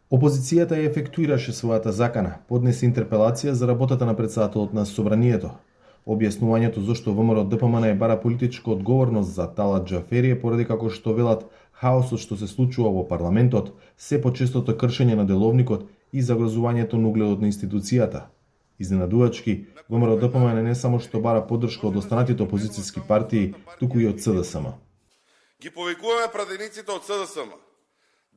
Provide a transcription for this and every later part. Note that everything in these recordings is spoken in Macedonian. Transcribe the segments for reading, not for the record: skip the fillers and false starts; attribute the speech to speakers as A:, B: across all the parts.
A: Опозицијата ја ефектуираше својата закана, поднесе интерпелација за работата на претседателот на Собранието. Објаснувањето зошто ВМРО ДПМН бара политичка одговорност за Талат Џафери е поради како што велат хаосот што се случува во парламентот, се почестото кршење на деловникот и загрозувањето на угледот на институцијата. Изненадувачки, ВМРО ДПМН не само што бара поддршка од останатите опозицијски партии, туку и од СДСМ.
B: Ги повикуваме пратениците од СДСМ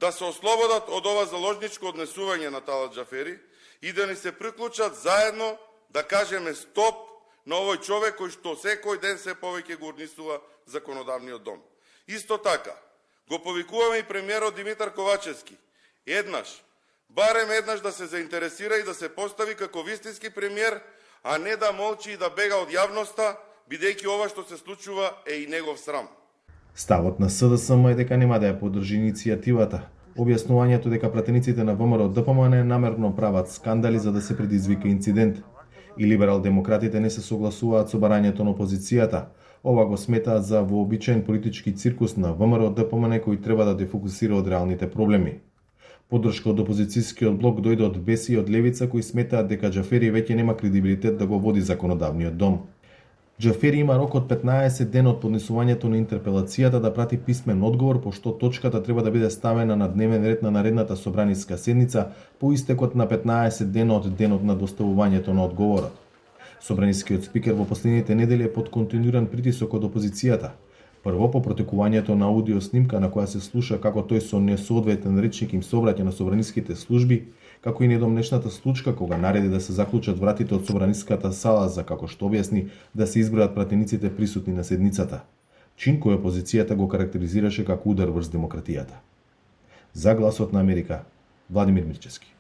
B: да се ослободат од ова заложничко однесување на Талат Џафери и да ни се приклучат заедно да кажеме стоп на овој човек кој што секој ден се повеќе го урнисува законодавниот дом. Исто така, го повикуваме и премиерот Димитар Ковачевски. Барем еднаш да се заинтересира и да се постави како вистински премиер, а не да молчи и да бега од јавноста, бидејќи ова што се случува е и негов срам.
A: Ставот на СДСМ е дека нема да ја поддржи иницијативата. Објаснувањето дека пратениците на ВМРО ДПМН намерно прават скандали за да се предизвика инцидент. И либерал-демократите не се согласуваат со барањето на опозицијата. Ова го сметаат за вообичаен политички циркус на ВМРО ДПМН кој треба да дефокусира од реалните проблеми. Поддршка од опозицијскиот блок дојде од Беси и од Левица кои сметаат дека Џафери веќе нема кредибилитет да го води законодавниот дом. Џафери има рок од 15 дена од поднесувањето на интерпелацијата да прати писмен одговор, пошто точката треба да биде ставена на дневен ред на наредната собраниска седница по истекот на 15 дена од денот на доставувањето на одговорот. Собранискиот спикер во последните недели е под континуиран притисок од опозицијата. Прво, по протекувањето на аудио снимка на која се слуша како тој со несоодветен речник им се обраќа на собраниските служби, како и недомнешната случка кога нареди да се заклучат вратите од собраниската сала за, како што објасни, да се избројат пратениците присутни на седницата. Чин кој опозицијата го карактеризираше како удар врз демократијата. За Гласот на Америка, Владимир Мирчевски.